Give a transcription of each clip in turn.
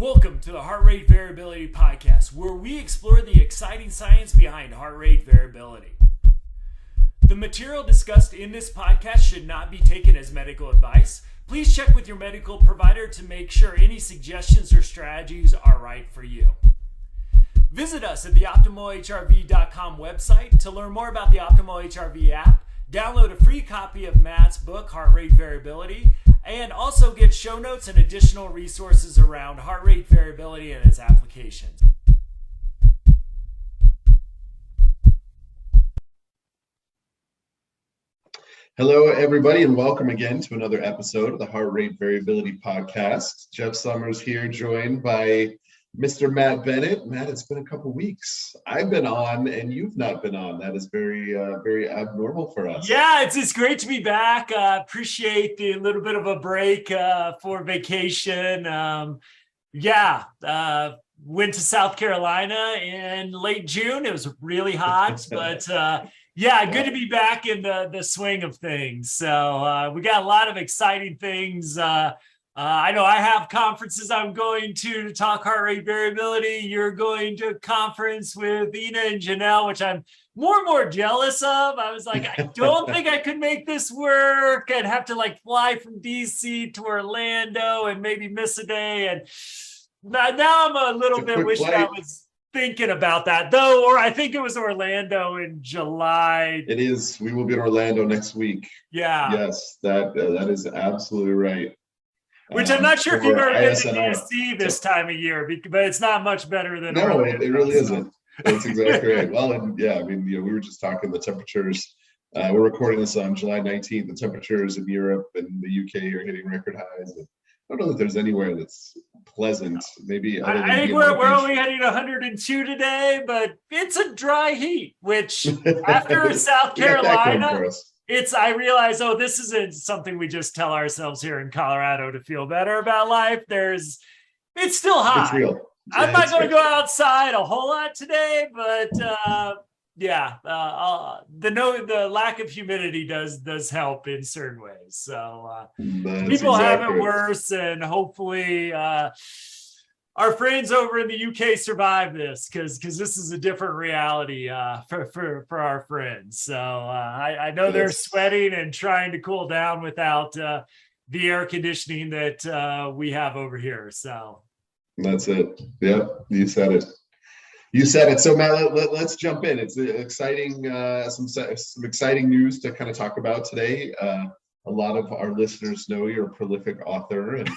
Welcome to the Heart Rate Variability Podcast, where we explore the exciting science behind heart rate variability. The material discussed in this podcast should not be taken as medical advice. Please check with your medical provider to make sure any suggestions or strategies are right for you. Visit us at the OptimalHRV.com website to learn more about the Optimal HRV app, download a free copy of Matt's book, Heart Rate Variability, and also get show notes and additional resources around heart rate variability and its applications. Hello, everybody, and welcome again to another episode of the Heart Rate Variability Podcast. Jeff Summers here, joined by Mr. Matt Bennett. Matt, it's been a couple weeks. I've been on, and you've not been on. That is very abnormal for us. Yeah, it's great to be back. Appreciate the little bit of a break for vacation. Went to South Carolina in late June. It was really hot, but good to be back in the swing of things. So we got a lot of exciting things. I know I have conferences I'm going to talk heart rate variability. You're going to a conference with Ina and Janelle, which I'm more and more jealous of. I was like, I don't think I could make this work. I'd have to fly from DC to Orlando and maybe miss a day. And now I'm a little bit wishing I was thinking about that, though, or I think it was Orlando in July. It is. We will be in Orlando next week. Yeah. Yes, that is absolutely right. Which I'm not sure if you've ever been to DC this time of year, but it's not much better than No, it really isn't. That's exactly right. Well, and we were just talking the temperatures. We're recording this on July 19th. The temperatures in Europe and the UK are hitting record highs. I don't know that there's anywhere that's pleasant. Maybe I think we're only hitting 102 today, but it's a dry heat, which after South Carolina, I realize, this isn't something we just tell ourselves here in Colorado to feel better about life. It's still hot. It's real. I'm not going to go outside a whole lot today, but the lack of humidity does help in certain ways. So people have it worse, and hopefully our friends over in the UK survive this because this is a different reality for our friends. So I know they're sweating and trying to cool down without the air conditioning that we have over here. So that's it. Yep, you said it. So Matt, let's jump in. It's exciting. Some exciting news to kind of talk about today. A lot of our listeners know you're a prolific author and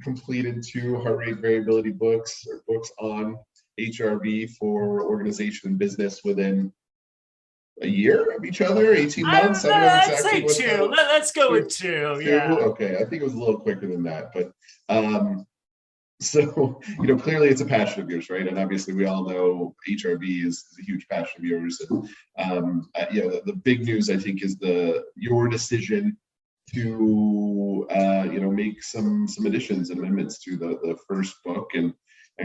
completed 2 heart rate variability books on HRV for organization and business within a year of each other, 18 months. I'd say 2. Let's go with 2. Yeah. Okay. I think it was a little quicker than that, but so clearly it's a passion of yours, right? And obviously we all know HRV is a huge passion of yours. And the big news I think is your decision to make some additions and amendments to the first book and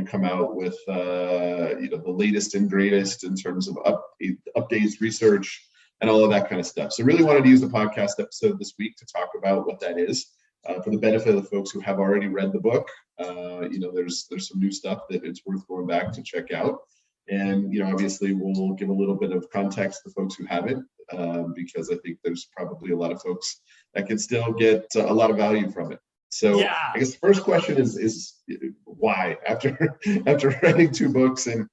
come out with the latest and greatest in terms of updates, research, and all of that kind of stuff. So really wanted to use the podcast episode this week to talk about what that is for the benefit of the folks who have already read the book. There's some new stuff that it's worth going back to check out. And, obviously we'll give a little bit of context to folks who haven't, because I think there's probably a lot of folks that can still get a lot of value from it. So I guess the first question is why, after writing 2 books and,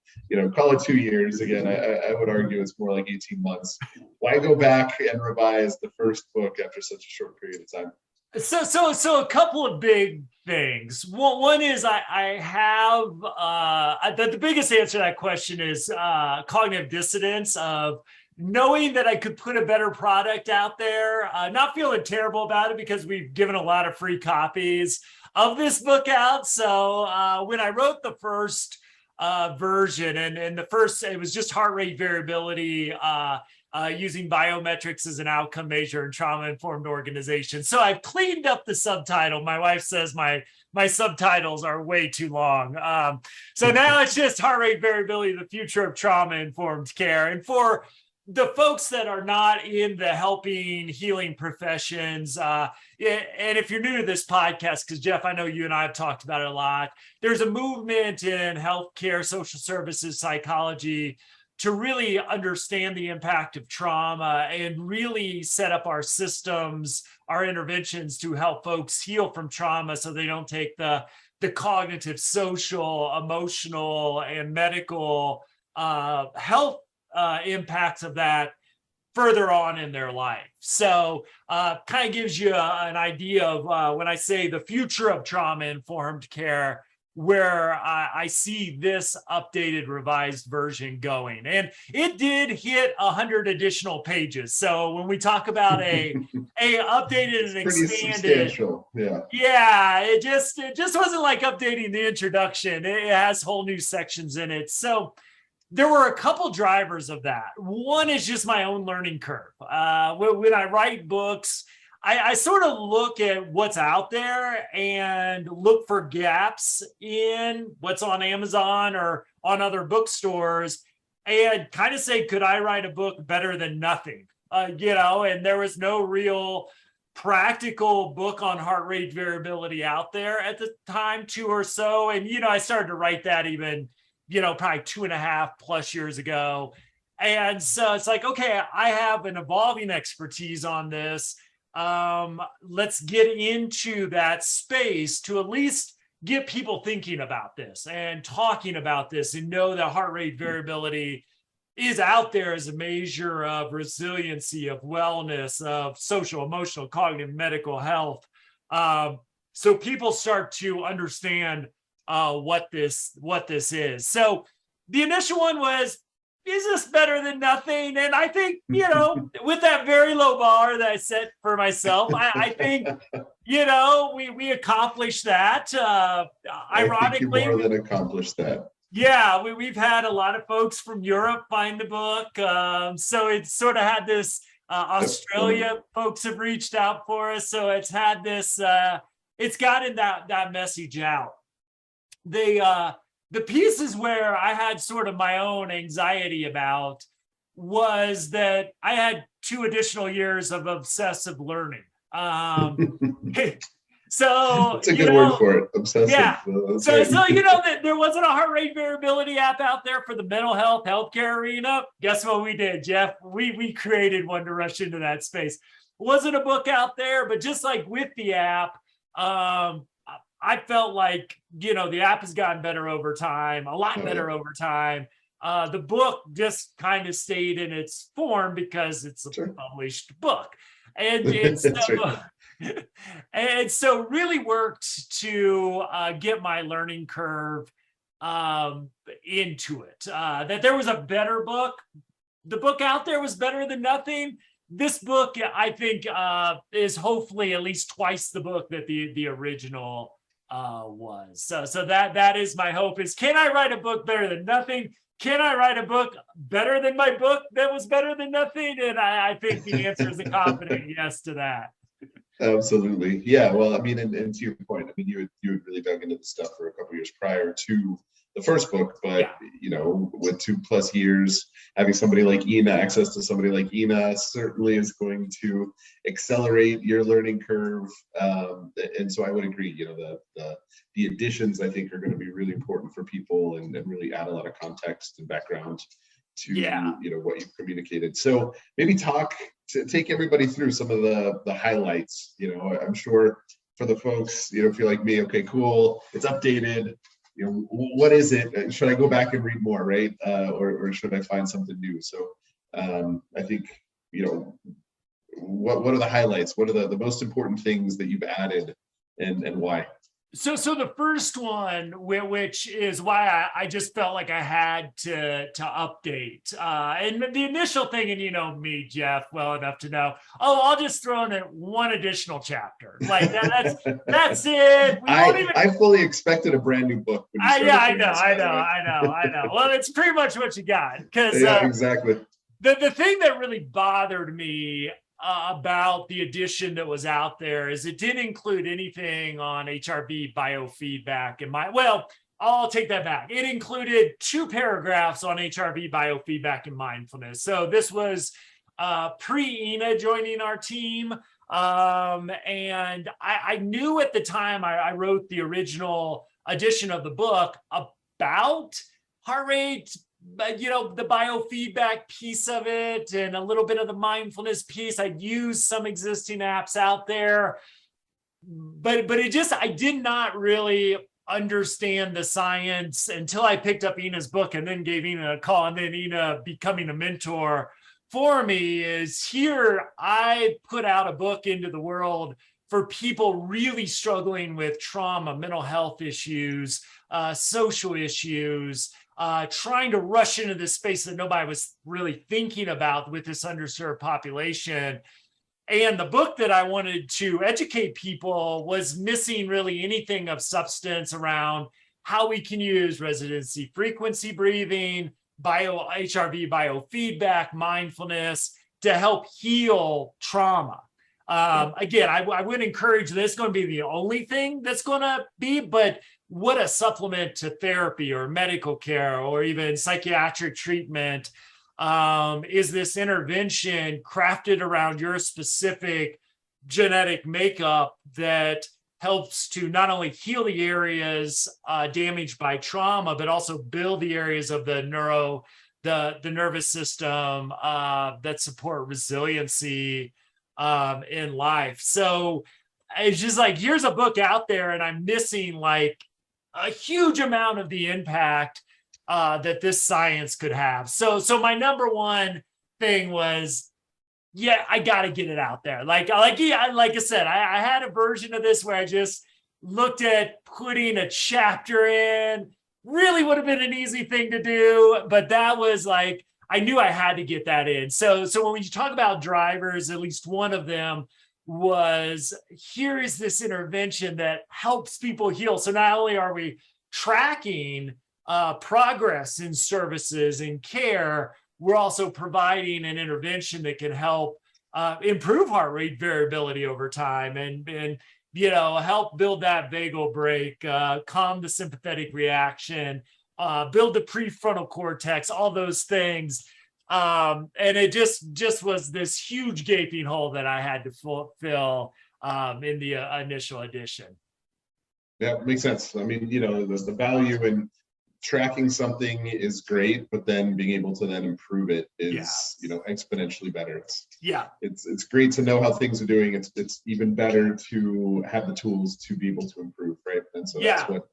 call it 2 years, again, I would argue it's more like 18 months. Why go back and revise the first book after such a short period of time? So a couple of big things. One is I have the biggest answer to that question is cognitive dissonance of knowing that I could put a better product out there, not feeling terrible about it because we've given a lot of free copies of this book out. So when I wrote the first version and the first, it was just heart rate variability, using biometrics as an outcome measure in trauma-informed organizations. So I've cleaned up the subtitle. My wife says my subtitles are way too long. So now it's just heart rate variability, the future of trauma-informed care. And for the folks that are not in the helping healing professions, and if you're new to this podcast, because Jeff, I know you and I have talked about it a lot, there's a movement in healthcare, social services, psychology to really understand the impact of trauma and really set up our systems, our interventions to help folks heal from trauma so they don't take the cognitive, social, emotional, and medical health impacts of that further on in their life. So kind of gives you an idea of when I say the future of trauma-informed care, where I see this updated, revised version going. And it did hit 100 additional pages. So when we talk about a updated and expanded, yeah, it just wasn't like updating the introduction. It has whole new sections in it. So there were a couple drivers of that. One is just my own learning curve. When I write books, I sort of look at what's out there and look for gaps in what's on Amazon or on other bookstores and kind of say, could I write a book better than nothing? And there was no real practical book on heart rate variability out there at the time, 2 or so. And, I started to write that even, probably 2.5+ years ago. And so it's like, okay, I have an evolving expertise on this. Let's get into that space to at least get people thinking about this and talking about this and know that heart rate variability is out there as a measure of resiliency, of wellness, of social, emotional, cognitive, medical health. So people start to understand what this is. So the initial one was, is this better than nothing? And I think, with that very low bar that I set for myself, I think, we accomplished that. Ironically, more than accomplished that. Yeah, we've had a lot of folks from Europe find the book. So it's sort of had this, Australia folks have reached out for us. So it's had this, it's gotten that message out. The pieces where I had sort of my own anxiety about was that I had 2 additional years of obsessive learning. So it's a good word for it. Obsessive. Yeah. So that there wasn't a heart rate variability app out there for the mental health healthcare arena. Guess what we did, Jeff? We created one to rush into that space. Wasn't a book out there, but just like with the app, I felt like, the app has gotten better over time, a lot better over time. The book just kind of stayed in its form because it's a published book. And so, and so really worked to get my learning curve into it. That there was a better book. The book out there was better than nothing. This book, I think, is hopefully at least twice the book that the original was. So that is my hope, is can I write a book better than nothing? Can I write a book better than my book that was better than nothing? And I think the answer is a confident yes to that. Absolutely. Yeah. Well, I mean, and to your point, I mean, you had really dug into the stuff for a couple of years prior to the first book, but with 2+ years, having somebody like Ina, access to somebody like Ina certainly is going to accelerate your learning curve. And so I would agree, the additions I think are going to be really important for people and really add a lot of context and background to what you've communicated. So maybe take everybody through some of the highlights. I'm sure for the folks, if you're like me, okay, cool, it's updated. What is it? Should I go back and read more, right? Or should I find something new? So I think, what are the highlights? What are the most important things that you've added and why? So the first one, which is why I just felt like I had to update. And the initial thing, and you know me, Jeff, well enough to know, I'll just throw in one additional chapter. Like that's it. I fully expected a brand new book. I know. Well, it's pretty much what you got. Because exactly. The thing that really bothered me about the edition that was out there is it didn't include anything on HRV biofeedback and I'll take that back. It included 2 paragraphs on HRV, biofeedback, and mindfulness. So this was pre-Ina joining our team. And I knew at the time I wrote the original edition of the book about heart rate, but the biofeedback piece of it and a little bit of the mindfulness piece. I'd used some existing apps out there, but I did not really understand the science until I picked up Ina's book and then gave Ina a call, and then Ina becoming a mentor for me. Is here I put out a book into the world for people really struggling with trauma, mental health issues, social issues, trying to rush into this space that nobody was really thinking about with this underserved population. And the book that I wanted to educate people was missing really anything of substance around how we can use residency frequency breathing, HRV biofeedback, mindfulness to help heal trauma. Again, I would encourage this going to be the only thing that's going to be, but what a supplement to therapy or medical care or even psychiatric treatment is this intervention crafted around your specific genetic makeup that helps to not only heal the areas damaged by trauma, but also build the areas of the nervous system that support resiliency in life. So it's just like, here's a book out there and I'm missing like a huge amount of the impact that this science could have. So my number one thing was, yeah, I got to get it out there. Like I said, I had a version of this where I just looked at putting a chapter in. Really would have been an easy thing to do, but that was like, I knew I had to get that in. So when you talk about drivers, at least one of them was, here is this intervention that helps people heal. So not only are we tracking progress in services and care, we're also providing an intervention that can help improve heart rate variability over time and help build that vagal brake, calm the sympathetic reaction, build the prefrontal cortex, all those things. And it just was this huge gaping hole that I had to fill in the initial edition. Yeah, makes sense. I mean, there's the value in tracking something is great, but then being able to then improve it is, exponentially better. It's great to know how things are doing. It's even better to have the tools to be able to improve, right? And so that's what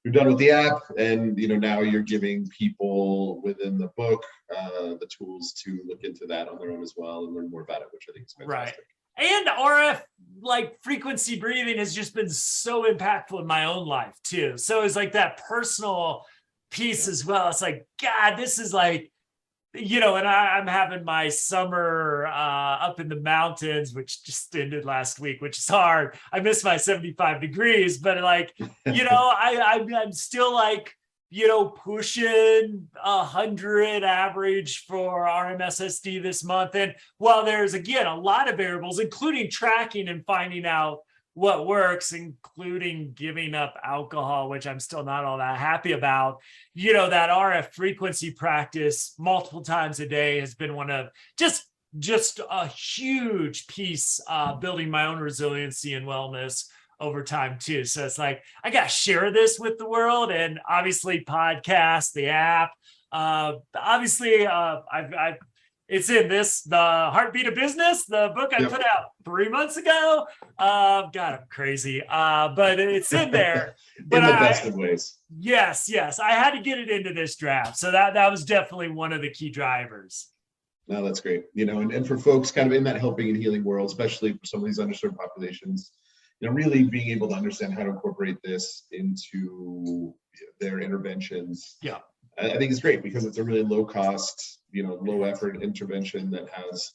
we've done with the app. And, now you're giving people within the book the tools to look into that on their own as well and learn more about it, which I think is fantastic. Right. And RF, like frequency breathing, has just been so impactful in my own life too. So it's like that personal piece as well. It's like, God, this is like, and I'm having my summer up in the mountains, which just ended last week, which is hard. I miss my 75 degrees, but like, I'm still like, pushing 100 average for RMSSD this month. And while there's, again, a lot of variables, including tracking and finding out what works, including giving up alcohol, which I'm still not all that happy about, that RF frequency practice multiple times a day has been one of just a huge piece building my own resiliency and wellness over time too. So it's like, I got to share this with the world, and obviously podcast, the app, it's in the Heartbeat of Business, the book I put out 3 months ago. God, I'm crazy. But it's in there. But in the best of ways. Yes. I had to get it into this draft. So that was definitely one of the key drivers. No, that's great. And for folks kind of in that helping and healing world, especially for some of these underserved populations, really being able to understand how to incorporate this into their interventions. Yeah. I think it's great because it's a really low cost, low effort intervention that has,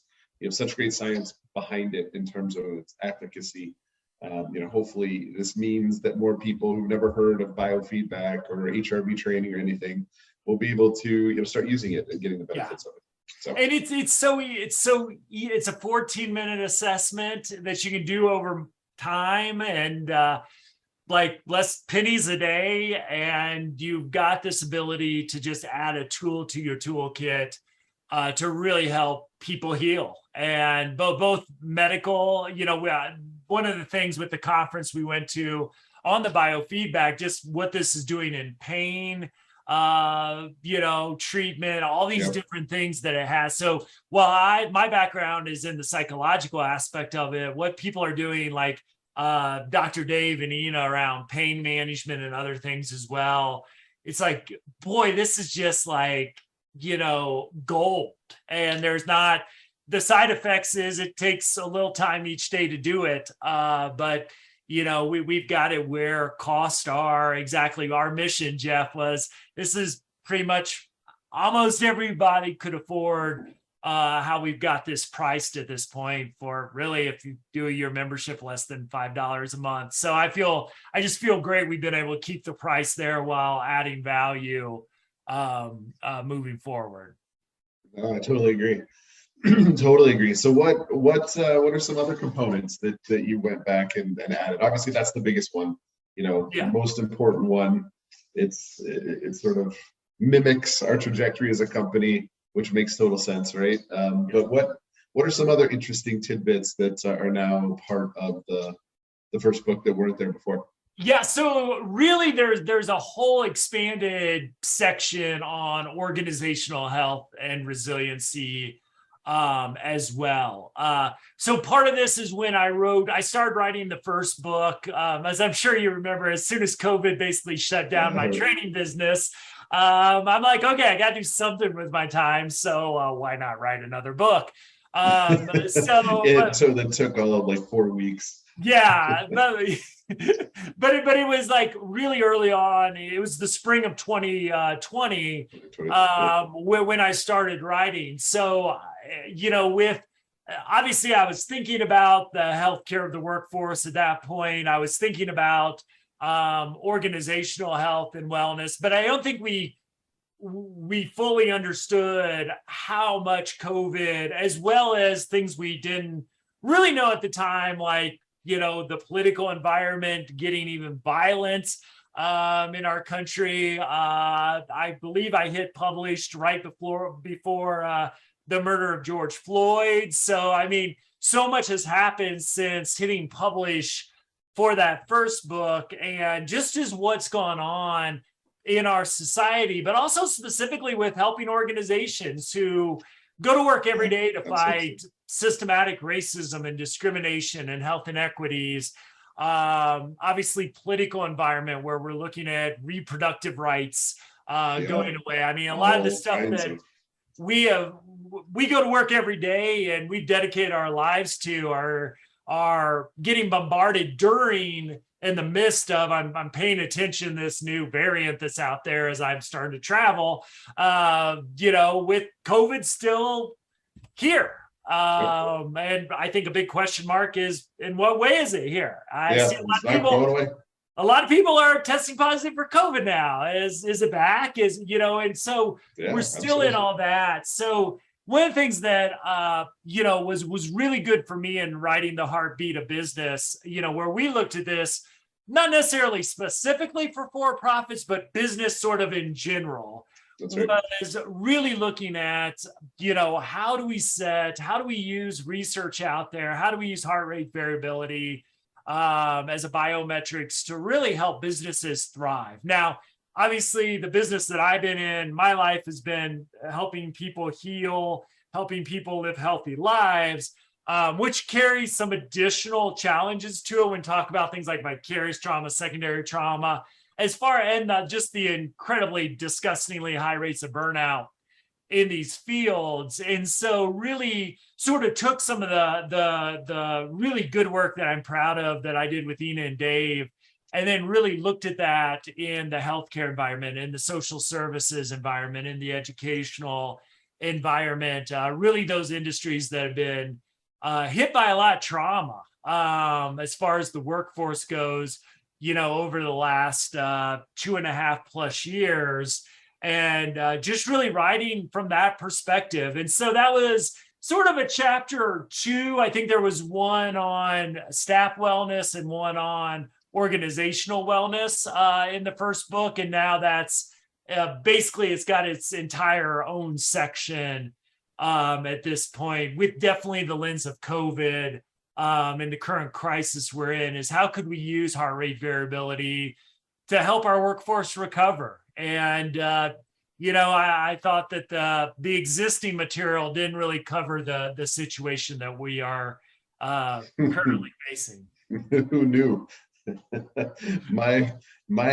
such great science behind it in terms of its efficacy. Hopefully this means that more people who've never heard of biofeedback or HRV training or anything will be able to, start using it and getting the benefits of it. So. And it's a 14-minute assessment that you can do over time. And like less pennies a day, and you've got this ability to just add a tool to your toolkit to really help people heal. And both medical, one of the things with the conference we went to on the biofeedback, just what this is doing in pain, treatment, all these different things that it has. So while my background is in the psychological aspect of it, what people are doing, like Dr. Dave and Ina, around pain management and other things as well, it's like, boy, this is just like, gold. And there's not, the side effects is it takes a little time each day to do it. But we've got it where costs are. Exactly. Our mission, Jeff, was this is pretty much almost everybody could afford how we've got this priced at this point, for really, if you do your membership less than $5 a month. So I just feel great we've been able to keep the price there while adding value moving forward. I totally agree. Totally agree. So what are some other components that you went back and added? Obviously, that's the biggest one, the most important one. It sort of mimics our trajectory as a company, which makes total sense, right? But what are some other interesting tidbits that are now part of the first book that weren't there before? Yeah, so really there's a whole expanded section on organizational health and resiliency as well. So part of this is when I started writing the first book, as I'm sure you remember, as soon as COVID basically shut down my training business, I'm like, okay, I got to do something with my time. So why not write another book? So that took all of like 4 weeks. Yeah, but it was like really early on. It was the spring of 2020 when I started writing. So, with obviously I was thinking about the healthcare of the workforce at that point. I was thinking about organizational health and wellness, but I don't think we fully understood how much COVID, as well as things we didn't really know at the time, like the political environment getting even violent in our country. I believe I hit published right before the murder of George Floyd. So, I mean, so much has happened since hitting publish for that first book, and just as what's gone on in our society, but also specifically with helping organizations who go to work every day to fight systematic racism and discrimination and health inequities. Obviously, political environment where we're looking at reproductive rights going away. I mean, a lot of the stuff that we go to work every day and we dedicate our lives to are getting bombarded during, in the midst of, I'm paying attention to this new variant that's out there as I'm starting to travel, with COVID still here. And I think a big question mark is, in what way is it here? I see a lot of people are testing positive for COVID now. Is it back? And so we're still in all that. So one of the things that, was really good for me in writing The Heartbeat of Business, where we looked at this, not necessarily specifically for for-profits, but business sort of in general. That's right. Was really looking at, how do we use research out there? How do we use heart rate variability as a biometrics to really help businesses thrive? Now, obviously, the business that I've been in, my life has been helping people heal, helping people live healthy lives, which carries some additional challenges to it when talk about things like vicarious trauma, secondary trauma, as far as just the incredibly disgustingly high rates of burnout in these fields. And so really sort of took some of the really good work that I'm proud of that I did with Ina and Dave, and then really looked at that in the healthcare environment, in the social services environment, in the educational environment, really those industries that have been hit by a lot of trauma as far as the workforce goes, over the last 2.5+ years, and just really writing from that perspective. And so that was sort of a chapter 2. I think there was one on staff wellness and one on organizational wellness in the first book. And now that's basically, it's got its entire own section at this point, with definitely the lens of COVID and the current crisis we're in, is how could we use heart rate variability to help our workforce recover? And I thought that the existing material didn't really cover the situation that we are currently facing. Who knew? my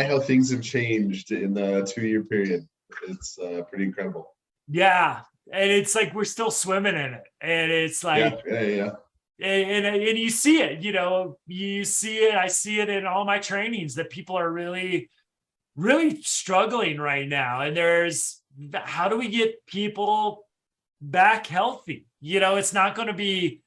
how things have changed in the 2-year period. It's pretty incredible. Yeah, and it's like we're still swimming in it, and it's like yeah. And you see it, you see it. I see it in all my trainings that people are really, really struggling right now. And how do we get people back healthy? It's not going to be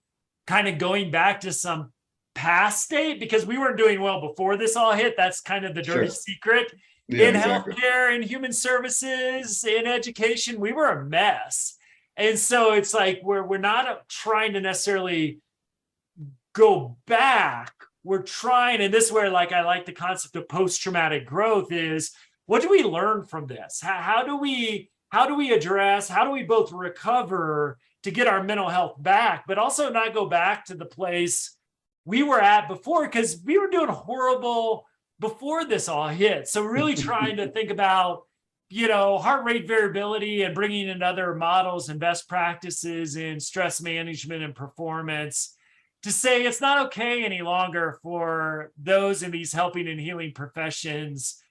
kind of going back to some past state, because we weren't doing well before this all hit. That's kind of the dirty secret. In healthcare, in human services, in education, we were a mess. And so it's like we're not trying to necessarily go back. We're trying, and this is where I like the concept of post-traumatic growth, is what do we learn from this? How do we address, how do we both recover to get our mental health back, but also not go back to the place we were at before, because we were doing horrible before this all hit. So really trying to think about, heart rate variability and bringing in other models and best practices in stress management and performance to say it's not okay any longer for those in these helping and healing professions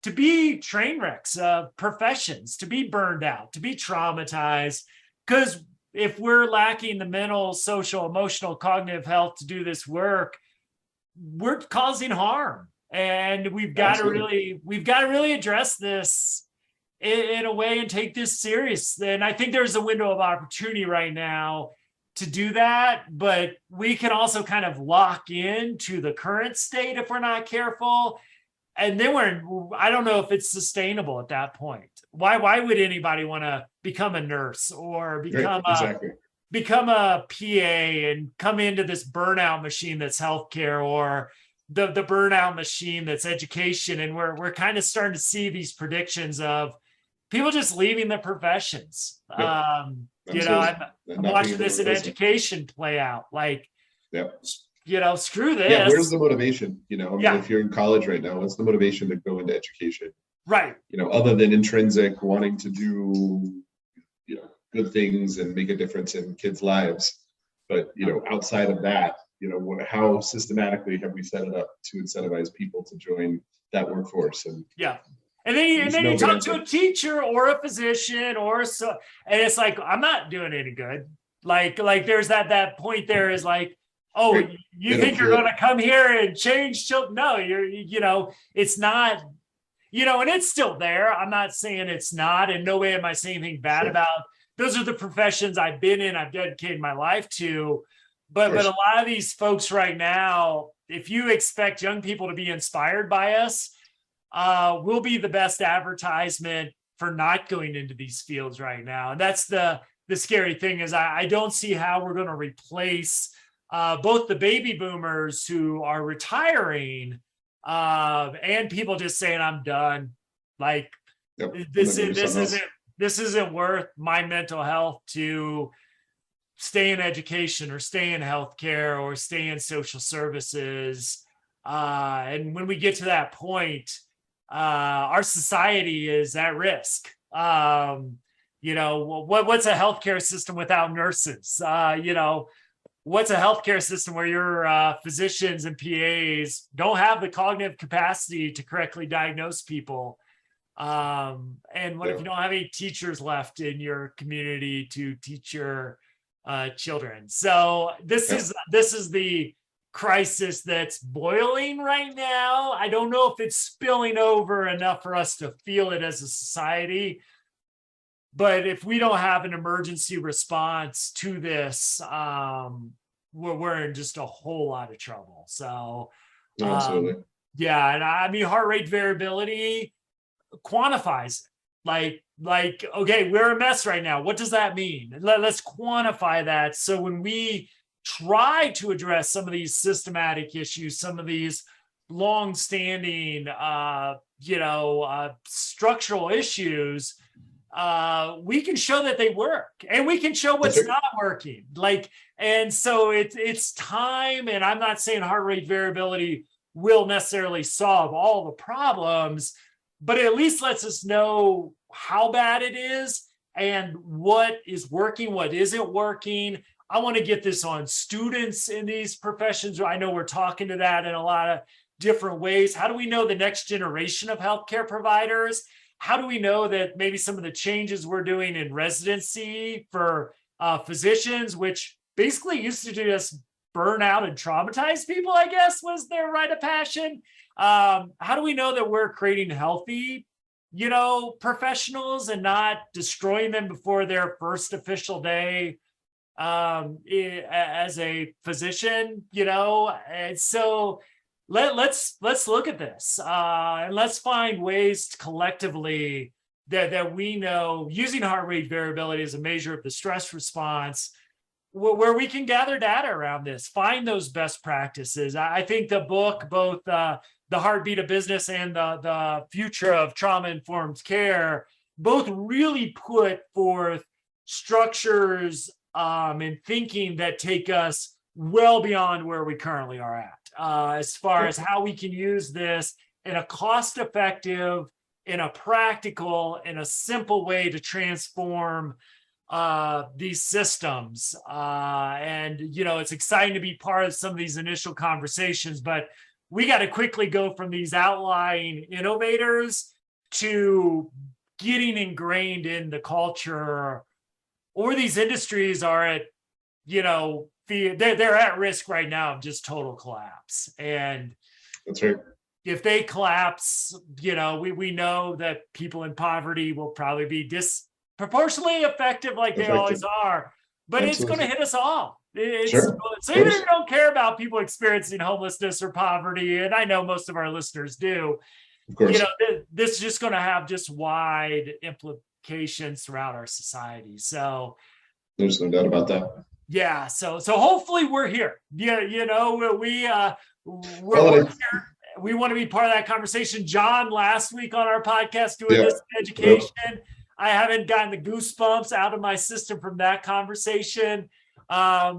to be train wrecks of professions, to be burned out, to be traumatized. Because if we're lacking the mental, social, emotional, cognitive health to do this work, we're causing harm. And we've got to really address this in a way and take this serious. And I think there's a window of opportunity right now to do that, but we can also kind of lock into the current state if we're not careful. And then I don't know if it's sustainable at that point. Why would anybody want to become a nurse or become a PA and come into this burnout machine that's healthcare, or the burnout machine that's education? And we're kind of starting to see these predictions of people just leaving the professions. I'm watching this in education play out. Screw this. Yeah, where's the motivation? If you're in college right now, what's the motivation to go into education? Right. Other than intrinsic wanting to do, good things and make a difference in kids' lives. But, outside of that, how systematically have we set it up to incentivize people to join that workforce? And and then you talk to a teacher or a physician and it's like, I'm not doing any good. Like there's that point there is like, oh, you think you're going to come here and change children? No, it's not, and it's still there. I'm not saying it's not, and no way am I saying anything bad about. Those are the professions I've been in, I've dedicated my life to. But a lot of these folks right now, if you expect young people to be inspired by us, we'll be the best advertisement for not going into these fields right now. And that's the scary thing, is I don't see how we're going to replace both the baby boomers who are retiring and people just saying, I'm done. This isn't worth my mental health to stay in education or stay in healthcare or stay in social services. And when we get to that point, our society is at risk. What's a healthcare system without nurses? What's a healthcare system where your physicians and PAs don't have the cognitive capacity to correctly diagnose people? And what if you don't have any teachers left in your community to teach your children? So this is the crisis that's boiling right now. I don't know if it's spilling over enough for us to feel it as a society, but if we don't have an emergency response to this, we're in just a whole lot of trouble. So absolutely. And I mean, heart rate variability quantifies it. Like, okay, we're a mess right now. What does that mean? Let's quantify that. So when we try to address some of these systematic issues, some of these long-standing, structural issues, we can show that they work, and we can show what's not working. And so it's time, and I'm not saying heart rate variability will necessarily solve all the problems, but it at least lets us know how bad it is and what is working, what isn't working. I want to get this on students in these professions. I know we're talking to that in a lot of different ways. How do we know the next generation of healthcare providers? How do we know that maybe some of the changes we're doing in residency for physicians, which basically used to just burn out and traumatize people, I guess, was their rite of passion? How do we know that we're creating healthy, professionals and not destroying them before their first official day as a physician, And so let's look at this and let's find ways collectively that we know, using heart rate variability as a measure of the stress response, where we can gather data around this, find those best practices. I think the book, both the Heartbeat of Business and the Future of Trauma-Informed Care, both really put forth structures and thinking that take us well beyond where we currently are at, as far as how we can use this in a cost-effective, in a practical, in a simple way to transform these systems. And it's exciting to be part of some of these initial conversations, but we got to quickly go from these outlying innovators to getting ingrained in the culture, or these industries are at, they're at risk right now of just total collapse. And that's right. If they collapse, we know that people in poverty will probably be disproportionately effective like they always are, but It's going to hit us all. So even if you don't care about people experiencing homelessness or poverty, and I know most of our listeners do, of course, this is just going to have just wide implications throughout our society. So there's no doubt about that. Yeah. So hopefully we're here. We're here. We want to be part of that conversation. John, last week on our podcast doing this education, I haven't gotten the goosebumps out of my system from that conversation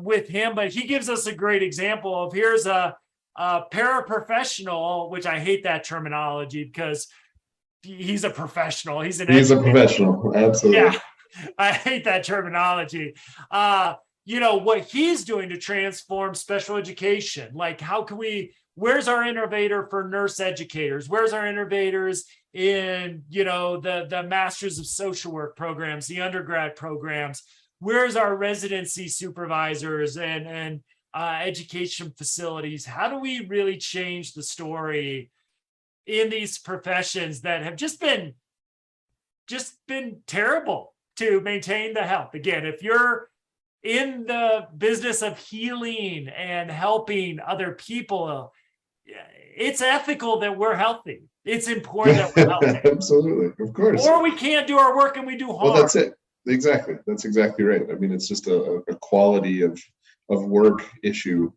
with him, but he gives us a great example of, here's a paraprofessional, which I hate that terminology because he's a professional. He's a professional. Absolutely. Yeah, I hate that terminology. What he's doing to transform special education. Like, where's our innovator for nurse educators? Where's our innovators in, the Masters of Social Work programs, the undergrad programs? Where's our residency supervisors and education facilities? How do we really change the story in these professions that have just been terrible to maintain the health? Again, if you're in the business of healing and helping other people, it's ethical that we're healthy. It's important that we're healthy. Absolutely, of course. Or we can't do our work and we do harm. Well, that's it. Exactly. That's exactly right. I mean, it's just a quality of work issue.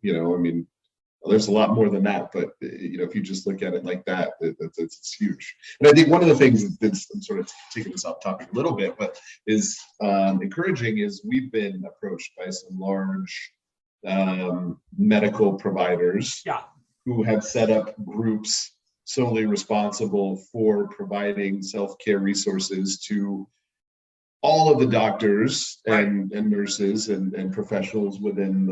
There's a lot more than that, but if you just look at it like that, it's huge. And I think one of the things that's, I'm sort of taking this off topic a little bit, but is encouraging, is we've been approached by some large medical providers who have set up groups solely responsible for providing self-care resources to all of the doctors and nurses and professionals within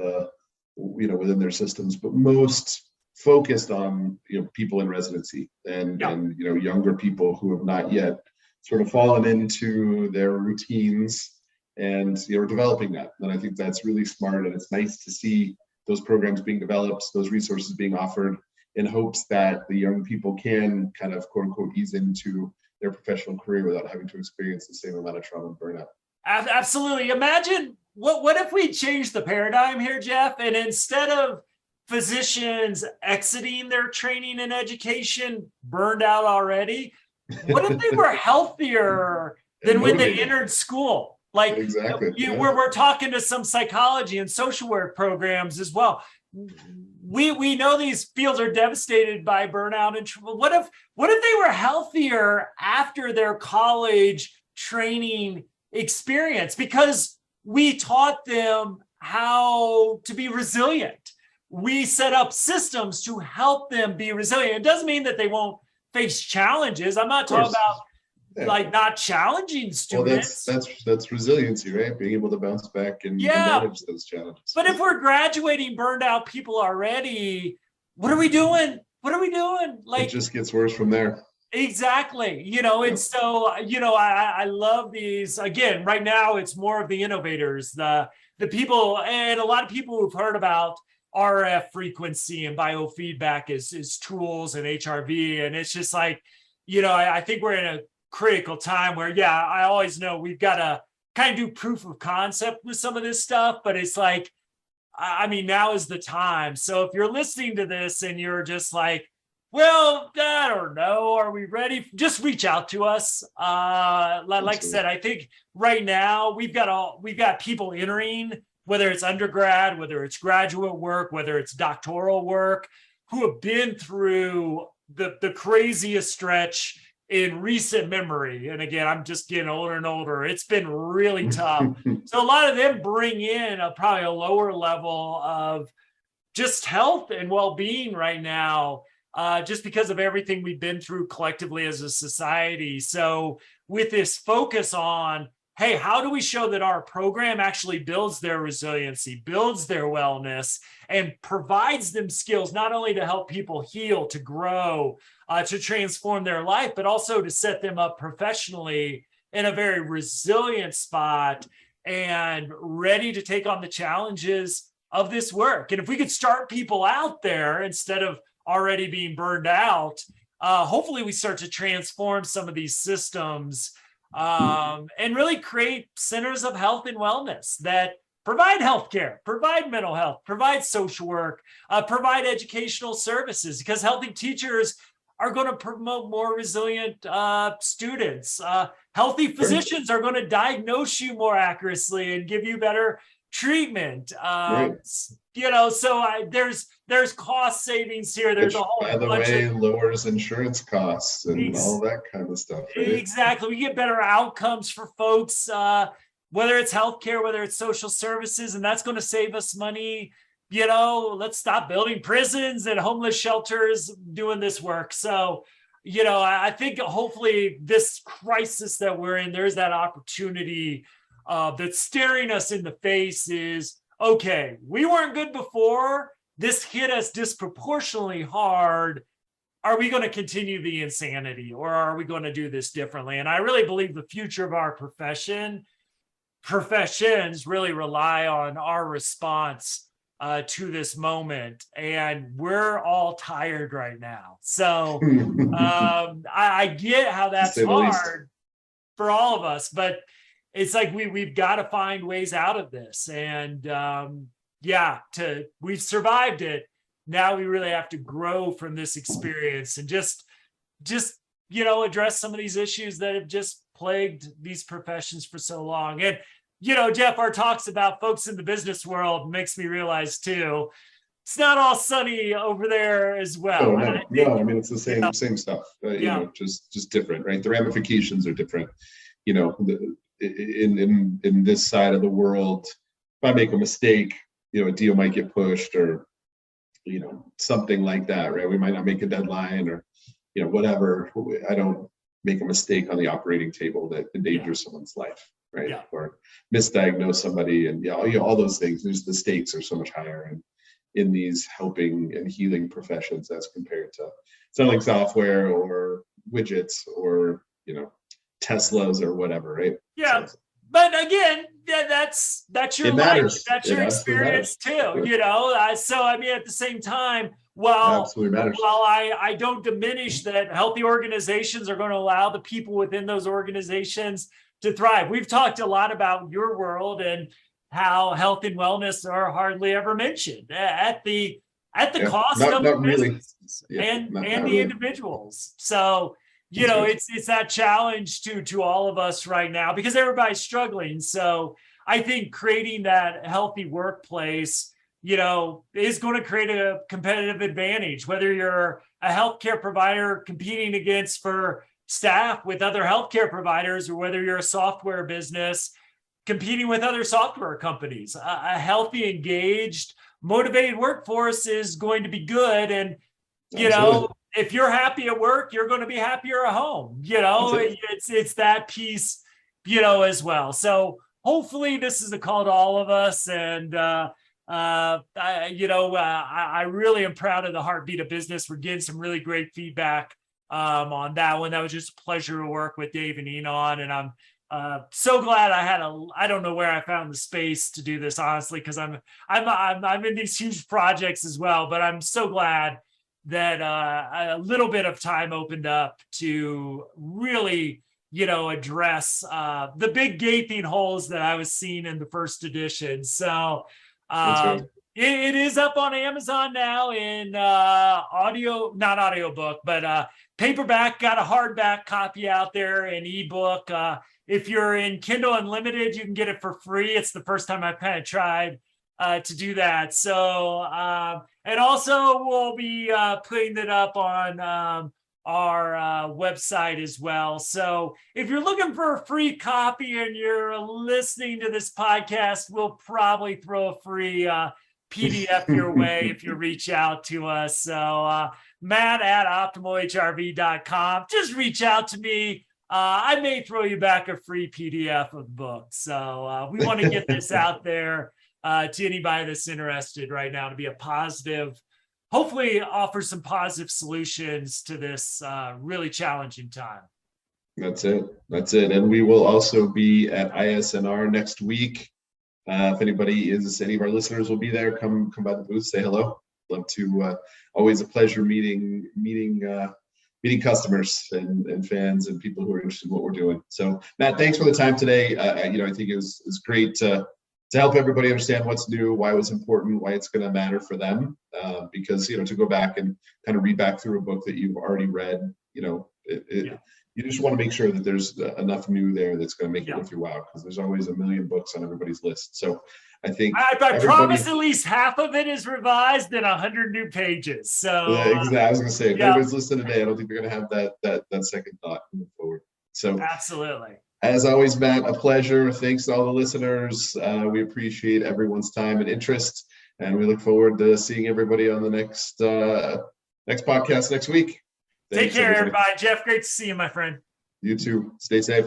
their systems, but most focused on people in residency and younger people who have not yet sort of fallen into their routines, and developing that. And I think that's really smart, and it's nice to see those programs being developed, those resources being offered, in hopes that the young people can kind of quote unquote ease into their professional career without having to experience the same amount of trauma and burnout. Absolutely. Imagine what if we change the paradigm here, Jeff, and instead of physicians exiting their training and education burned out already, what if they were healthier than when they entered school? Like, we're talking to some psychology and social work programs as well. we know these fields are devastated by burnout and trouble. What if they were healthier after their college training experience, because we taught them how to be resilient. We set up systems to help them be resilient. It doesn't mean that they won't face challenges. I'm not talking about like not challenging students. Well, that's resiliency, right? Being able to bounce back and manage those challenges. But if we're graduating burned out people already, what are we doing? What are we doing? Like, it just gets worse from there. Exactly. You know, and so, you know, I love these. Again, right now it's more of the innovators, the people, and a lot of people who've heard about RF frequency and biofeedback is tools and HRV. And it's just like, you know, I think we're in a critical time where, I always know we've got to kind of do proof of concept with some of this stuff, but it's like, I mean, now is the time. So if you're listening to this and you're just like, well, I don't know, are we ready? Just reach out to us. Like I said, I think right now we've got people entering, whether it's undergrad, whether it's graduate work, whether it's doctoral work, who have been through the craziest stretch in recent memory. And again, I'm just getting older and older. It's been really tough. So a lot of them bring in probably a lower level of just health and well-being right now, just because of everything we've been through collectively as a society. So with this focus on, hey, how do we show that our program actually builds their resiliency, builds their wellness, and provides them skills not only to help people heal, to grow, to transform their life, but also to set them up professionally in a very resilient spot and ready to take on the challenges of this work. And if we could start people out there instead of already being burned out, hopefully we start to transform some of these systems and really create centers of health and wellness that provide healthcare, provide mental health, provide social work, provide educational services, because healthy teachers are going to promote more resilient students. Healthy physicians are going to diagnose you more accurately and give you better treatment. You know, so there's cost savings here. There's a whole by the way, lowers insurance costs and all that kind of stuff. Right? Exactly. We get better outcomes for folks, whether it's healthcare, whether it's social services, and that's going to save us money. You know, let's stop building prisons and homeless shelters doing this work. So, you know, I think hopefully this crisis that we're in, there's that opportunity that's staring us in the face is, okay, we weren't good before. This hit us disproportionately hard. Are we going to continue the insanity, or are we going to do this differently? And I really believe the future of our professions really rely on our response to this moment. And we're all tired right now. So I get how that's hard for all of us, but it's like we've got to find ways out of this. And we've survived it. Now we really have to grow from this experience and just you know, address some of these issues that have just plagued these professions for so long. And you know, Jeff, our talks about folks in the business world makes me realize too, it's not all sunny over there as well. No, I mean, it's the same stuff, you know, just different, right? The ramifications are different. You know, in this side of the world, if I make a mistake, you know, a deal might get pushed, or, you know, something like that, right? We might not make a deadline, or, you know, whatever. I don't make a mistake on the operating table that endangers someone's life, right? Or misdiagnose somebody, and all those things. The stakes are so much higher in these helping and healing professions as compared to selling software or widgets or, you know, Teslas or whatever, right? Yeah. So, but again, that's your life. That's your experience too, you know? So, I mean, at the same time, while I don't diminish that healthy organizations are going to allow the people within those organizations to thrive. We've talked a lot about your world and how health and wellness are hardly ever mentioned at the cost of the businesses and the individuals. So, you know, it's that challenge to all of us right now because everybody's struggling. So I think creating that healthy workplace, is going to create a competitive advantage, whether you're a healthcare provider competing against for staff with other healthcare providers, or whether you're a software business competing with other software companies. A healthy, engaged, motivated workforce is going to be good. And, if you're happy at work, you're going to be happier at home. It's that piece, as well. So hopefully this is a call to all of us. And, I really am proud of the Heartbeat of Business. We're getting some really great feedback on that one. That was just a pleasure to work with Dave and Enon. And I'm so glad I don't know where I found the space to do this, honestly, because I'm in these huge projects as well, but I'm so glad that a little bit of time opened up to really, address the big gaping holes that I was seeing in the first edition. So it is up on Amazon now in not audiobook, but paperback. Got a hardback copy out there, an ebook. If you're in Kindle Unlimited, you can get it for free. It's the first time I've kind of tried to do that. So, and also we'll be putting it up on our website as well. So if you're looking for a free copy and you're listening to this podcast, we'll probably throw a free PDF your way if you reach out to us. So Matt at optimalhrv.com. Just reach out to me. I may throw you back a free PDF of the book. So we want to get this out there to anybody that's interested right now, to be a positive, hopefully offer some positive solutions to this really challenging time. That's it. And we will also be at ISNR next week. If any of our listeners will be there, come by the booth, say hello. Love to, always a pleasure meeting customers and fans and people who are interested in what we're doing. So Matt, thanks for the time today. I think it was great to help everybody understand what's new, why it was important, why it's going to matter for them. Because, to go back and kind of read back through a book that you've already read, you just want to make sure that there's enough new there that's going to make it worth your while, because there's always a million books on everybody's list. So I think I promise at least half of it is revised and 100 new pages. So exactly. I was going to say, if anybody's listening today, I don't think they're going to have that second thought moving forward. So absolutely. As always, Matt, a pleasure. Thanks to all the listeners. We appreciate everyone's time and interest, and we look forward to seeing everybody on the next podcast next week. Take care, everybody. Jeff, great to see you, my friend. You too. Stay safe.